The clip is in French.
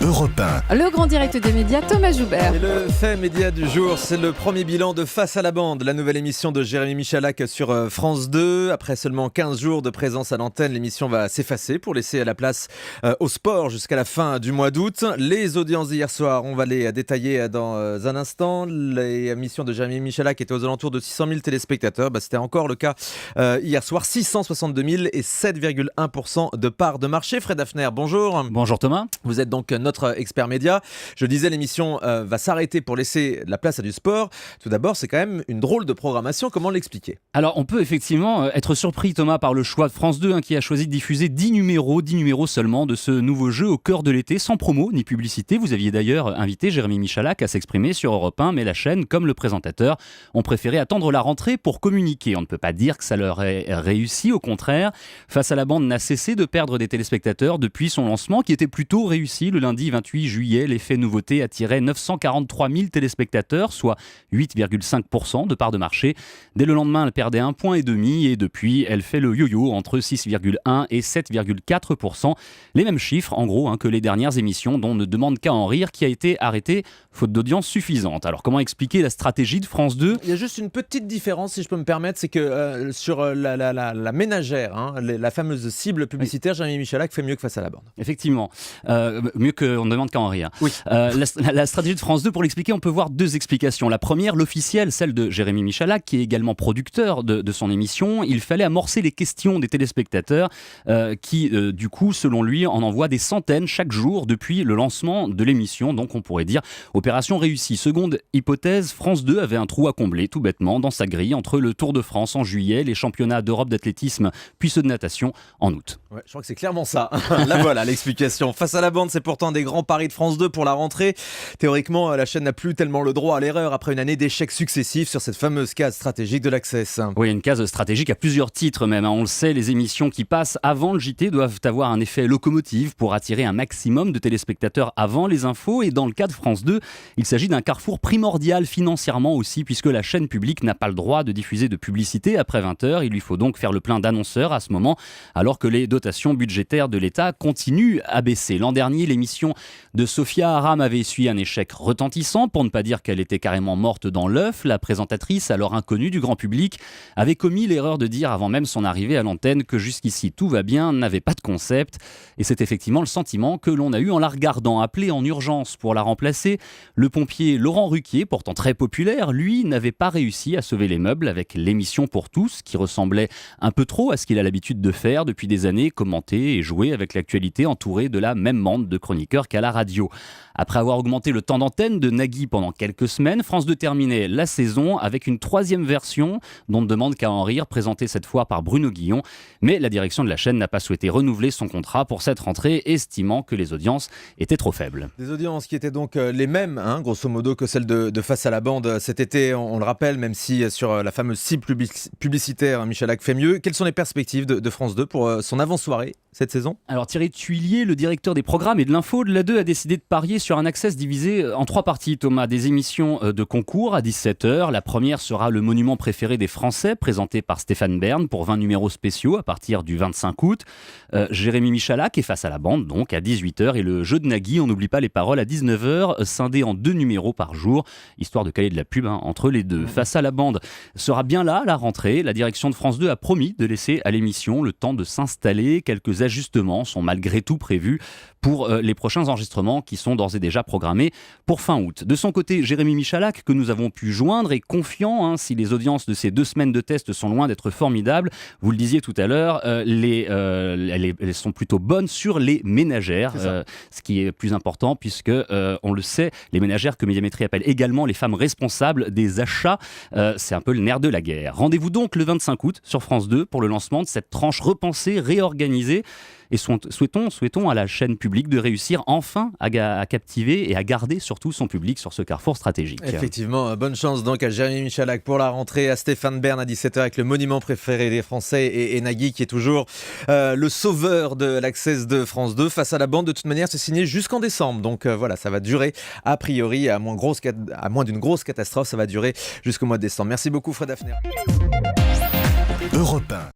Europe 1. Le grand direct des médias, Thomas Joubert. Et le fait média du jour, c'est le premier bilan de Face à la bande, la nouvelle émission de Jérémy Michalak sur France 2. Après seulement 15 jours de présence à l'antenne, l'émission va s'effacer pour laisser la place au sport jusqu'à la fin du mois d'août. Les audiences d'hier soir, on va les détailler dans un instant. L'émission de Jérémy Michalak était aux alentours de 600 000 téléspectateurs. C'était encore le cas hier soir, 662 000 et 7,1% de part de marché. Fred Hafner, bonjour. Bonjour Thomas. Vous êtes donc notre expert média. Je disais, l'émission va s'arrêter pour laisser la place à du sport. Tout d'abord, c'est quand même une drôle de programmation. Comment l'expliquer ? Alors, on peut effectivement être surpris, Thomas, par le choix de France 2 qui a choisi de diffuser 10 numéros seulement de ce nouveau jeu au cœur de l'été, sans promo ni publicité. Vous aviez d'ailleurs invité Jérémy Michalak à s'exprimer sur Europe 1, mais la chaîne, comme le présentateur, ont préféré attendre la rentrée pour communiquer. On ne peut pas dire que ça leur ait réussi, au contraire. Face à la bande n'a cessé de perdre des téléspectateurs depuis son lancement, qui était plutôt réussi le lundi 28 juillet. L'effet nouveauté attirait 943 000 téléspectateurs, soit 8,5% de part de marché. Dès le lendemain, elle perdait 1,5 point et depuis, elle fait le yo-yo entre 6,1 et 7,4%. Les mêmes chiffres, en gros, que les dernières émissions, dont Ne demande qu'à en rire, qui a été arrêtée faute d'audience suffisante. Alors, comment expliquer la stratégie de France 2 ? Il y a juste une petite différence, si je peux me permettre, c'est que sur la ménagère, la fameuse cible publicitaire, Jérémy Michalak fait mieux que Face à la bande. Effectivement, mieux qu'on ne demande qu'à en rire. Oui. La stratégie de France 2, pour l'expliquer, on peut voir deux explications. La première, l'officielle, celle de Jérémy Michalak, qui est également producteur de son émission. Il fallait amorcer les questions des téléspectateurs qui, du coup, selon lui, en envoient des centaines chaque jour depuis le lancement de l'émission. Donc, on pourrait dire opération réussie. Seconde hypothèse, France 2 avait un trou à combler, tout bêtement, dans sa grille, entre le Tour de France en juillet, les championnats d'Europe d'athlétisme, puis ceux de natation en août. Ouais, je crois que c'est clairement ça. Là, voilà l'explication. Face à la bande, c'est pourtant des grands paris de France 2 pour la rentrée. Théoriquement, la chaîne n'a plus tellement le droit à l'erreur après une année d'échecs successifs sur cette fameuse case stratégique de l'Access. Oui, une case stratégique à plusieurs titres même. On le sait, les émissions qui passent avant le JT doivent avoir un effet locomotive pour attirer un maximum de téléspectateurs avant les infos. Et dans le cas de France 2, il s'agit d'un carrefour primordial financièrement aussi, puisque la chaîne publique n'a pas le droit de diffuser de publicité après 20h. Il lui faut donc faire le plein d'annonceurs à ce moment, alors que les dotations budgétaires de l'État continuent à baisser. L'an dernier, l'émission de Sophia Aram avait essuyé un échec retentissant, pour ne pas dire qu'elle était carrément morte dans l'œuf. La présentatrice, alors inconnue du grand public, avait commis l'erreur de dire avant même son arrivée à l'antenne que jusqu'ici tout va bien, n'avait pas de concept. Et c'est effectivement le sentiment que l'on a eu en la regardant. Appelé en urgence pour la remplacer, le pompier Laurent Ruquier, pourtant très populaire, lui, n'avait pas réussi à sauver les meubles avec l'émission pour tous, qui ressemblait un peu trop à ce qu'il a l'habitude de faire depuis des années, commenter et jouer avec l'actualité entouré de la même bande de chroniqueurs qu'à la radio. Après avoir augmenté le temps d'antenne de Nagui pendant quelques semaines, France 2 terminait la saison avec une troisième version dont Ne demande qu'à en rire, présentée cette fois par Bruno Guillon. Mais la direction de la chaîne n'a pas souhaité renouveler son contrat pour cette rentrée, estimant que les audiences étaient trop faibles. Des audiences qui étaient donc les mêmes, grosso modo, que celles de Face à la bande cet été, on le rappelle, même si sur la fameuse cible publicitaire, Michalak fait mieux. Quelles sont les perspectives de France 2 pour son avant-soirée cette saison ? Alors Thierry Tuillier, le directeur des programmes et de l'info de la 2, a décidé de parier sur un Access divisé en 3 parties, Thomas. Des émissions de concours à 17h. La première sera Le monument préféré des Français, présenté par Stéphane Bern pour 20 numéros spéciaux à partir du 25 août. Jérémy Michalak est Face à la bande, donc à 18h. Et le jeu de Nagui, on n'oublie pas les paroles, à 19h, scindé en 2 numéros par jour, histoire de caler de la pub entre les deux. Face à la bande sera bien là à la rentrée. La direction de France 2 a promis de laisser à l'émission le temps de s'installer. Quelques ajustements sont malgré tout prévus pour les prochains enregistrements qui sont d'ores et déjà programmés pour fin août. De son côté, Jérémy Michalak, que nous avons pu joindre, est confiant. Si les audiences de ces 2 semaines de test sont loin d'être formidables, vous le disiez tout à l'heure, elles sont plutôt bonnes sur les ménagères, ce qui est plus important puisque, on le sait, les ménagères que Médiamétrie appelle également les femmes responsables des achats, c'est un peu le nerf de la guerre. Rendez-vous donc le 25 août sur France 2 pour le lancement de cette tranche repensée, réorganisée. Et souhaitons à la chaîne publique de réussir enfin à captiver et à garder surtout son public sur ce carrefour stratégique. Effectivement, bonne chance donc à Jérémy Michalak pour la rentrée, à Stéphane Bern à 17h avec le monument préféré des Français et Nagui qui est toujours le sauveur de l'Access de France 2. Face à la bande, de toute manière, c'est signé jusqu'en décembre. Donc voilà, ça va durer a priori, à moins d'une grosse catastrophe, ça va durer jusqu'au mois de décembre. Merci beaucoup Fred Hafner. Europe 1.